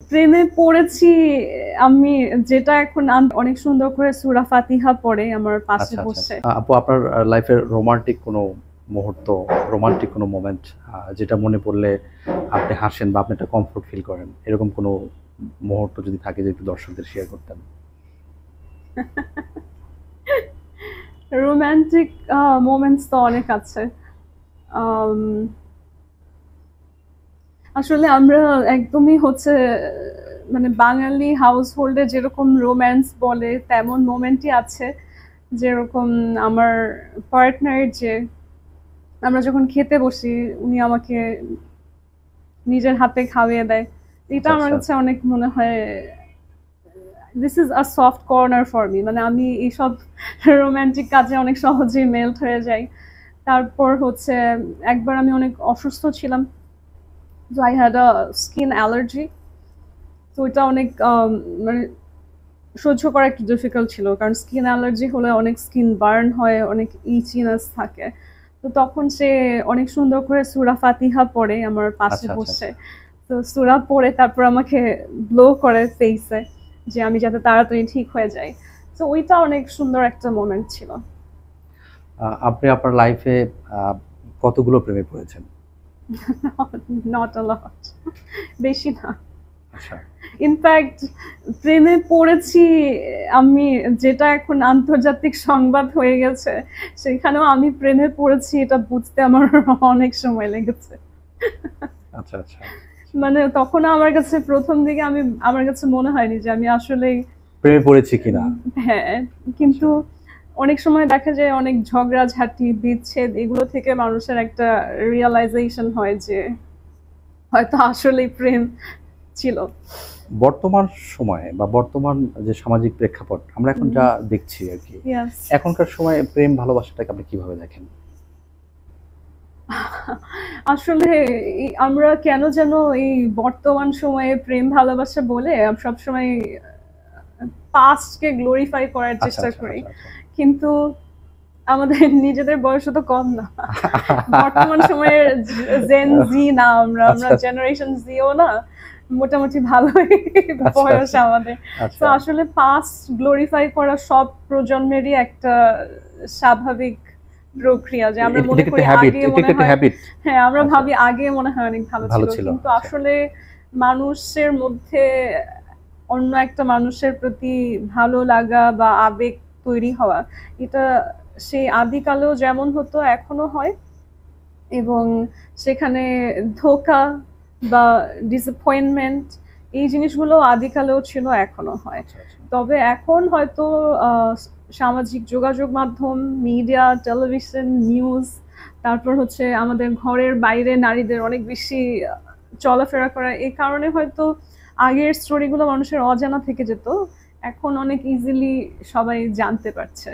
প্রেমে পড়েছি আমি, যেটা এখন অনেক সুন্দর করে সূরা ফাতিহা পড়ে আমার পাশে আচ্ছা, আচ্ছা। বসে। আপু আপনার লাইফের রোমান্টিক কোনো মুহূর্ত, রোমান্টিক কোনো মোমেন্ট যেটা মনে পড়লে আপনি হাসেন বা আপনি একটা কমফোর্ট ফিল করেন, এরকম কোনো মুহূর্ত যদি থাকে যে একটু দর্শকদের শেয়ার করতেন? রোমান্টিক মোমেন্টস তো অনেক আছে। আম আসলে আমরা একদমই হচ্ছে মানে বাঙালি হাউসহোল্ডে যেরকম রোম্যান্স বলে তেমন মোমেন্টই আছে। যেরকম আমার পার্টনারের যে আমরা যখন খেতে বসি উনি আমাকে নিজের হাতে খাইয়ে দেয়। এটা আচ্ছা, আমার আচ্ছা। কাছে অনেক মনে হয় this is a soft corner for me. মানে আমি এইসব রোমান্টিক কাজে অনেক সহজেই মেল্ট হয়ে যাই। তারপর হচ্ছে একবার আমি অনেক অসুস্থ ছিলাম। So I had a skin allergy. তো এটা অনেক মানে সহ্য করা একটু ডিফিকাল্ট ছিল, কারণ স্কিন অ্যালার্জি হলে অনেক স্কিন বার্ন হয়, অনেক ইচিনেস থাকে। তো তখন সে অনেক সুন্দর করে সূরা ফাতিহা পড়ে আমার পাশে আচ্ছা, আচ্ছা, বসে। আচ্ছা। তো সূরা পড়ে তারপর আমাকে ব্লো করে ফেসে, যে আমি যাতে তাড়াতাড়ি ঠিক হয়ে যাই। তো ওইটা অনেক সুন্দর একটা মোমেন্ট ছিল। আপনি আপনার লাইফে কতগুলো প্রেমে পড়েছেন? নট আ লট, বেশি না। আচ্ছা। ইনফ্যাক্ট প্রেমে পড়েছি আমি, যেটা এখন আন্তর্জাতিক সংবাদ হয়ে গেছে, সেখানেও আমি প্রেমে পড়েছি এটা বুঝতে আমার অনেক সময় লেগেছে। আচ্ছা, আচ্ছা। মানে তখন আমার কাছে প্রথম দিকে আমার কাছে মনে হয়নি যে আমি আসলেই প্রেমে পড়েছি কিনা? হ্যাঁ, কিন্তু অনেক সময় দেখা যায় অনেক ঝগড়াঝাটি, বিচ্ছেদ এগুলো থেকে মানুষের একটা রিয়ালাইজেশন হয় যে হয়তো আসলেই প্রেম ছিল। বর্তমান সময়ে বা বর্তমান যে সামাজিক প্রেক্ষাপট আমরা এখন যা দেখছি আরকি, Yes. এখনকার সময়ে প্রেম ভালোবাসাটাকে আপনি কিভাবে দেখেন? আসলে আমরা কেন যেন এই বর্তমান সময়ে প্রেম ভালোবাসা বলে সবসময় পাস্টকে গ্লোরিফাই করার আচ্ছা, চেষ্টা আচ্ছা, করি, আচ্ছা, আচ্ছা। কিন্তু আমাদের নিজেদের বয়সও তো কম না। বর্তমান সময়ের জেন জি না, আমরা আচ্ছা, জেনারেশন জিও না, মোটামুটি ভালোই আচ্ছা, বয়স আচ্ছা, আমাদের। তো আচ্ছা। আসলে পাস্ট গ্লোরিফাই করা সব প্রজন্মেরই একটা স্বাভাবিক প্রক্রিয়া, যে আমরা এটা মনে কি করি একটা হ্যাবিট? আগে এটা মনে কি একটা হয় হ্যাবিট? হ্যাঁ, আমরা আচ্ছা, ভাবি আগে মনে হয় অনেক ভালো ভালো ছিল, ছিল। কিন্তু আচ্ছা। আসলে মানুষের মধ্যে অন্য একটা মানুষের প্রতি ভালো লাগা বা আবেগ তৈরি হওয়া, এটা সেই আদিকালেও যেমন হতো এখনো হয়, এবং সেখানে ধোঁকা বা ডিসঅ্যাপয়েন্টমেন্ট এই জিনিসগুলো আদিকালেও ছিল, এখনো হয়। আচ্ছা, আচ্ছা। তবে এখন হয়তো সামাজিক যোগাযোগ মাধ্যম, মিডিয়া, টেলিভিশন, নিউজ, তারপর হচ্ছে আমাদের ঘরের বাইরে নারীদের অনেক বেশি চলাফেরা করা, এই কারণে হয়তো আগের স্টোরিগুলো মানুষের অজানা থেকে যেত, এখন অনেক ইজিলি সবাই জানতে পারছে।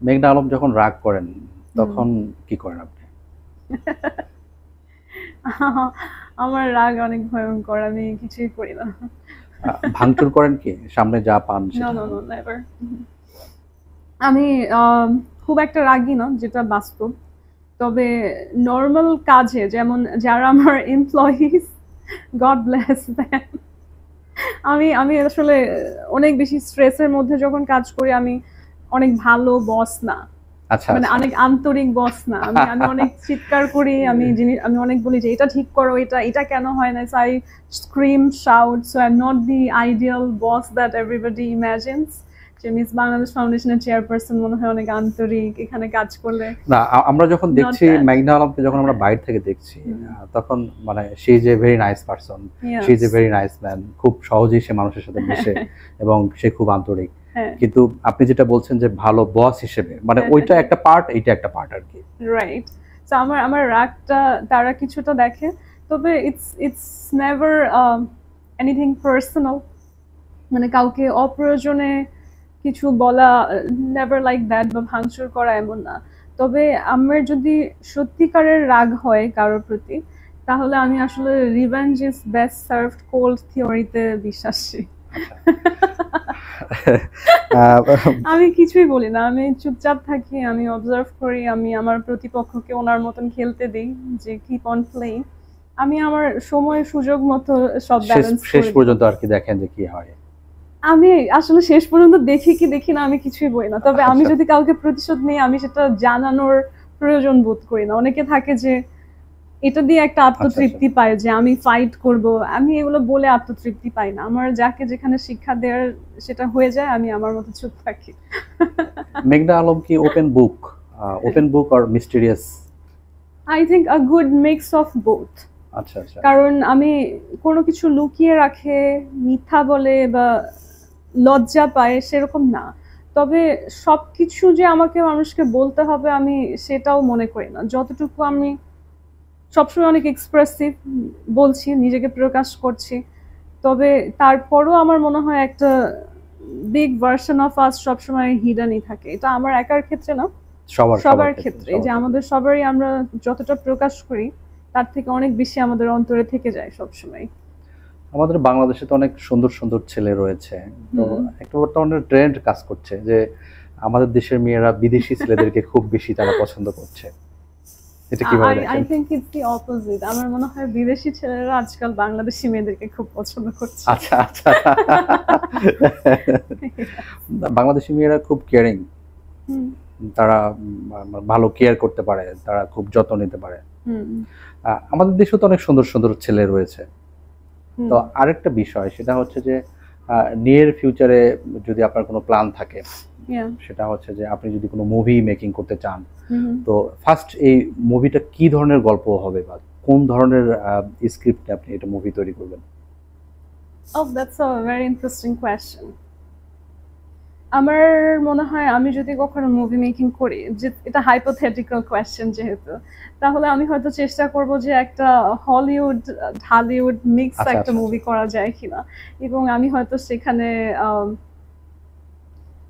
মেঘনা আলম যখন রাগ করেন তখন কি করেন আপনি? আমার রাগ অনেক ভয়ঙ্কর, আমি কিছুই করি না। ভাঙচুর করেন কি? সামনে যা পান No, সেটা? no, no, never. আমি খুব একটা রাগী না, যেটা বাস্তব। তবে নরমাল কাজে, যেমন যারা আমার এমপ্লয়িজ, গড ব্লেস দেম, আমি আমি আসলে অনেক বেশি স্ট্রেসের মধ্যে যখন কাজ করি, আমি অনেক ভালো বস না, আচ্ছা, মানে আচ্ছা। অনেক আন্তরিক বস না। আমি অনেক চিৎকার করি, আমি অনেক বলি যে এটা ঠিক করো, এটা কেন হয় না। I scream shout, so I am not the ideal boss that everybody imagines. যে মিস বাংলাদেশ ফাউন্ডেশনের চেয়ারপারসন মনে হয় অনেক আন্তরিক, এখানে কাজ করলে। না, আমরা যখন Not দেখছি that. মেঘনা আলমকে, যখন আমরা বাইরে থেকে দেখছি, তখন মানে she is a very nice person, she is a Yes. Very nice man. খুব সহজেই সে মানুষের সাথে মিশে এবং সে খুব আন্তরিক। হ্যাঁ, কিন্তু আপনি যেটা বলছেন যে ভালো বস হিসেবে, মানে ওইটা একটা পার্ট, এইটা একটা পার্ট আরকি। রাইট। তো আমার রাগটা তারা কিছুটা দেখে, তবে ইটস নেভার এনিথিং পার্সোনাল, মানে কাউকে অপ্রয়োজনে কিছু বলা, নেভার লাইক দ্যাট, বা ভাঙচুর করা এমন না। তবে আমার যদি সত্যিকারের রাগ হয় কারোর প্রতি, তাহলে আমি আসলে revenge is best served cold থিওরিতে বিশ্বাসী। আমি কিছুই বলি না, আমি চুপচাপ থাকি, আমি অবজার্ভ করি, আমি আমার প্রতিপক্ষকে ওনার মতন খেলতে দিই, যে কিপ অন প্লেইং। আমি আমার সময় সুযোগ মতো সব শেষ ব্যালেন্স শেষ করে পর্যন্ত আর কি দেখেন যে কি হয়? আমি আসলে শেষ পর্যন্ত দেখি কি দেখি না আমি কিছুই বলি না, তবে আমি আচ্ছা যদি কাউকে প্রতিশোধ নিই আমি সেটা জানানোর প্রয়োজন বোধ করি না। অনেকে থাকে যে এটা দিয়ে একটা আত্মতৃপ্তি পায় যে আমি ফাইট করব, আমি এগুলো বলে আত্মতৃপ্তি পাই না। আমার যাকে যেখানে শিক্ষা দেওয়ার সেটা হয়ে যায়, আমি আমার মতো চুপ থাকি। মেঘনা আলম কি open book or mysterious? I think a good mix of both. আচ্ছা আচ্ছা। কারণ আমি কোনো কিছু লুকিয়ে রাখে, মিথ্যা বলে বা লজ্জা পায় সেরকম না। তবে সবকিছু যে আমাকে মানুষকে বলতে হবে আমি সেটাও মনে করি না। যতটুকু আমি সবসময় অনেক এক্সপ্রেসিভ বলছি, নিজেকে প্রকাশ করছি, তবে তারপরও আমার মনে হয় একটা বিগ ভার্সন অফ আস সবসময় হিডেনই থাকে। এটা আমার একার ক্ষেত্রে না, সবার ক্ষেত্রে, যে আমাদের সবারই আমরা যতটা প্রকাশ করি তার থেকে অনেক বেশি আমাদের অন্তরে থেকে যায় সবসময়। আমাদের বাংলাদেশে তো অনেক সুন্দর সুন্দর ছেলে রয়েছে, তো একটা বর্তমানে ট্রেন্ড কাজ করছে যে আমাদের দেশের মেয়েরা বিদেশি ছেলেদেরকে খুব বেশি তারা পছন্দ করছে। এটা কিভাবে দেখেন? I think it's the opposite. আমার মনে হয় বিদেশি ছেলেরা আজকাল বাংলাদেশি মেয়েদেরকে খুব পছন্দ করছে। আচ্ছা আচ্ছা। বাংলাদেশি মেয়েরা খুব কেয়ারিং, তারা ভালো কেয়ার করতে পারে, তারা খুব যত্ন নিতে পারে। আমাদের দেশে তো অনেক সুন্দর সুন্দর ছেলে রয়েছে। তো আরেকটা বিষয় সেটা হচ্ছে যে নিয়ার ফিউচারে যদি আপনার কোনো প্ল্যান থাকে, সেটা হচ্ছে যে আপনি যদি কোনো মুভি মেকিং করতে চান, তো ফার্স্ট এই মুভিটা কি ধরনের গল্প হবে বা কোন ধরনের স্ক্রিপ্টে আপনি এটা মুভি তৈরি করবেন? Oh, that's a very interesting question. আমার মনে হয় আমি যদি কখনো মুভি মেকিং করি, যে এটা হাইপোথেটিক্যাল কোয়েশ্চেন যেহেতু, তাহলে আমি হয়তো চেষ্টা করব যে একটা হলিউড ঢালিউড মিক্স একটা মুভি করা যায় কিনা, এবং আমি হয়তো সেখানে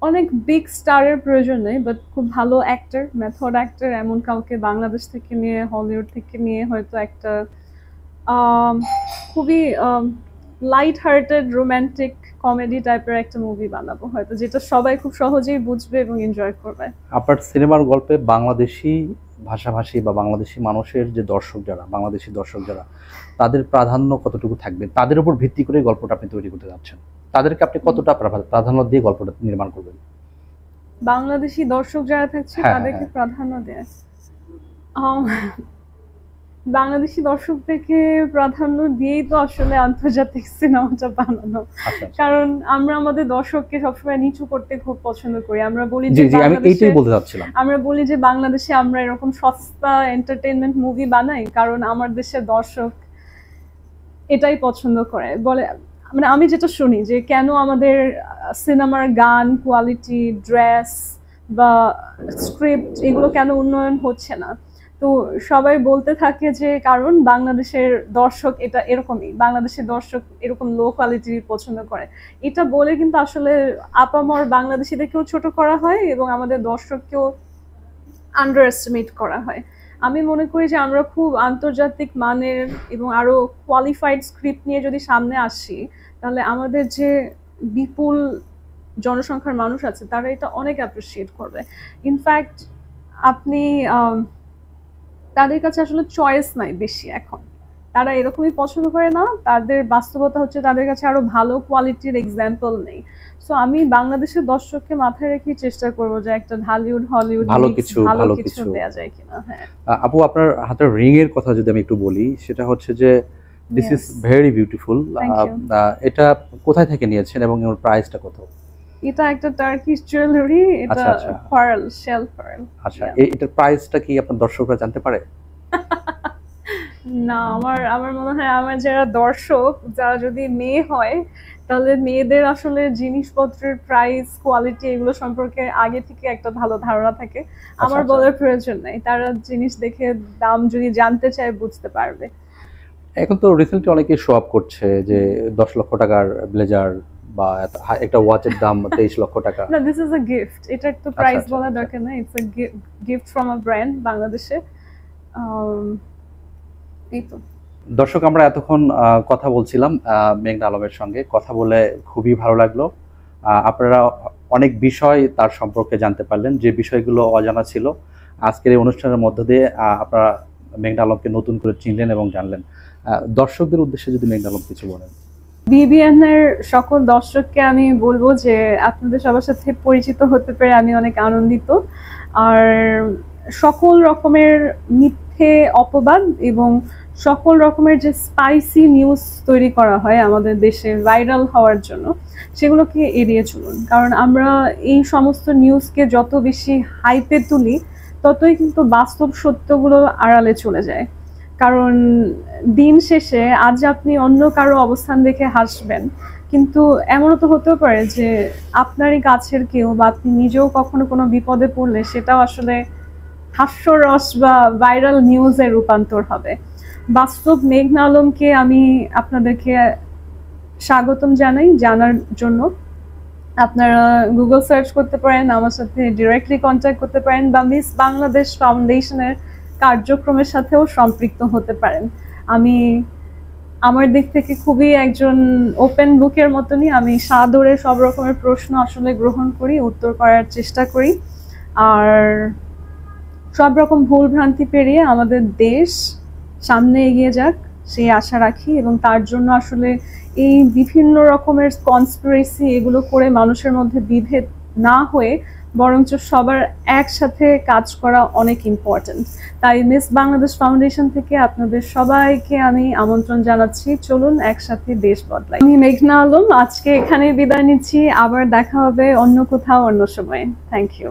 অনেক বিগ স্টারের প্রয়োজন নেই, বাট খুব ভালো অ্যাক্টর, মেথড অ্যাক্টর এমন কাউকে বাংলাদেশ থেকে নিয়ে, হলিউড থেকে নিয়ে হয়তো একটা খুবই লাইট হার্টেড রোমান্টিক কমেডি টাইপের একটা মুভি বানাবো হয়তো, যেটা সবাই খুব সহজেই বুঝবে এবং এনজয় করবে। আপনার সিনেমার গল্পে বাংলাদেশি ভাষাভাষী বা বাংলাদেশি মানুষের যে দর্শক যারা, বাংলাদেশি দর্শক যারা, তাদের প্রাধান্য কতটুকু থাকবে, তাদের উপর ভিত্তি করে গল্পটা আপনি তৈরি করতে যাচ্ছেন, তাদেরকে আপনি কতটা প্রাধান্য দিয়ে গল্পটা নির্মাণ করবেন? বাংলাদেশি দর্শক যারা থাকছে তাদেরকে প্রাধান্য দেয়, বাংলাদেশি দর্শকদেরকে প্রাধান্য দিয়েই তো আসলে আন্তর্জাতিক সিনেমাটা বানানো। কারণ আমরা আমাদের দর্শককে সবসময় নিচু করতে খুব পছন্দ করি। আমরা বলি যে আমরা বলি যে বাংলাদেশে আমরা এরকম সস্তা এন্টারটেইনমেন্ট মুভি বানাই কারণ আমার দেশের দর্শক এটাই পছন্দ করে বলে। মানে আমি যেটা শুনি যে কেন আমাদের সিনেমার গান কোয়ালিটি, ড্রেস বা স্ক্রিপ্ট এগুলো কেন উন্নয়ন হচ্ছে না, তো সবাই বলতে থাকে যে কারণ বাংলাদেশের দর্শক এটা এরকমই, বাংলাদেশের দর্শক এরকম লো কোয়ালিটির পছন্দ করে। এটা বলে কিন্তু আসলে আপামর বাংলাদেশিদেরকেও ছোট করা হয় এবং আমাদের দর্শককেও আন্ডার এস্টিমেট করা হয়। আমি মনে করি যে আমরা খুব আন্তর্জাতিক মানের এবং আরো কোয়ালিফাইড স্ক্রিপ্ট নিয়ে যদি সামনে আসি, তাহলে আমাদের যে বিপুল জনসংখ্যার মানুষ আছে তারা এটা অনেক অ্যাপ্রিসিয়েট করবে। ইনফ্যাক্ট আপনি তাদের কাছে আসলে চয়েস নাই বেশি এখন, তারা এরকমই পছন্দ করে না, তাদের বাস্তবতা হচ্ছে তাদের কাছে আরো ভালো কোয়ালিটির এক্সাম্পল নেই। সো আমি বাংলাদেশের দর্শককে মাথায় রেখে চেষ্টা করব যে একটা ঢালিউড হলিউড ভালো কিছু দেয়া যায় কিনা। হ্যাঁ আপু, আপনার হাতের রিং এর কথা যদি আমি একটু বলি, সেটা হচ্ছে যে দিস ইজ ভেরি বিউটিফুল। এটা কোথায় থেকে নিয়েছেন এবং এর প্রাইসটা কত? এটা একটা টার্কিশ জুয়েলারি, এটা পার্ল, শেল পার্ল। আচ্ছা, এটার প্রাইসটা কি আপনার দর্শকরা জানতে পারে? না, আমার মনে হয় আমার যারা দর্শক, যারা যদি মেয়ে হয় তাহলে মেয়েদের আসলে জিনিসপত্রের প্রাইস, কোয়ালিটি এগুলো সম্পর্কে আগে থেকে একটা ভালো ধারণা থাকে। আমার বলার প্রয়োজন নাই, তারা জিনিস দেখে দাম যদি জানতে চায় বুঝতে পারবে। এখন তো রিসেন্টলি অনেকে শো আপ করছে যে 10 লক্ষ টাকার ব্লেজার বা একটা ওয়াচের দাম 23 লক্ষ টাকা। না, দিস ইজ আ গিফট, এটা তো প্রাইস বলা দরকার না, it's a gift from a brand বাংলাদেশে। এই তো দর্শক, আমরা এতক্ষণ কথা বলছিলাম মেঘনা আলমের সঙ্গে, কথা বলে খুবই ভালো লাগলো। আপনারা অনেক বিষয় তার সম্পর্কে জানতে পারলেন, যে বিষয়গুলো অজানা ছিল। আজকের এই অনুষ্ঠানের মধ্য দিয়ে আপনারা মেঘনা আলমকে নতুন করে চিনলেন এবং জানলেন। দর্শকদের উদ্দেশ্যে যদি মেঘনা আলম কিছু বলেন। বিবিএন এর সকল দর্শককে আমি বলবো যে আপনাদের সবার সাথে পরিচিত হতে পেরে আমি অনেক আনন্দিত। আর সকল রকমের মিথ্যে অপবাদ এবং সকল রকমের যে স্পাইসি নিউজ তৈরি করা হয় আমাদের দেশে ভাইরাল হওয়ার জন্য, সেগুলোকে এড়িয়ে চলুন। কারণ আমরা এই সমস্ত নিউজকে যত বেশি হাইপে তুলি, ততই কিন্তু বাস্তব সত্যগুলো আড়ালে চলে যায়। কারণ দিন শেষে আজ আপনি অন্য কারো অবস্থান দেখে হাসবেন, কিন্তু এমনও তো হতেও পারে যে আপনারই কাছের কেউ বা আপনি নিজেও কখনো কোনো বিপদে পড়লে সেটাও আসলে হাস্যরস বা ভাইরাল নিউজে রূপান্তর হবে। বাস্তব মেঘনা আলমকে আমি আপনাদেরকে স্বাগতম জানাই জানার জন্য। আপনারা গুগল সার্চ করতে পারেন, আমার সাথে ডিরেক্টলি কন্ট্যাক্ট করতে পারেন, বা মিস বাংলাদেশ ফাউন্ডেশনের কার্যক্রমের সাথেও সম্পৃক্ত হতে পারেন। আমি আমার দিক থেকে খুবই একজন ওপেন বুকের মতনই, আমি সাদরে সব রকমের প্রশ্ন আসলে গ্রহণ করি, উত্তর করার চেষ্টা করি। আর সব রকম ভুল ভ্রান্তি পেরিয়ে আমাদের দেশ সামনে এগিয়ে যাক সেই আশা রাখি। এবং তার জন্য আসলে এই বিভিন্ন রকমের কনস্পিরেসি এগুলো করে মানুষের মধ্যে বিভেদ না হয়ে বরঞ্চ সবার একসাথে কাজ করা অনেক ইম্পর্টেন্ট। তাই মিস বাংলাদেশ ফাউন্ডেশন থেকে আপনাদের সবাইকে আমি আমন্ত্রণ জানাচ্ছি, চলুন একসাথে দেশ বদলাই। আমি মেঘনা আলম, আজকে এখানেই বিদায় নিচ্ছি, আবার দেখা হবে অন্য কোথাও অন্য সময়ে। Thank you.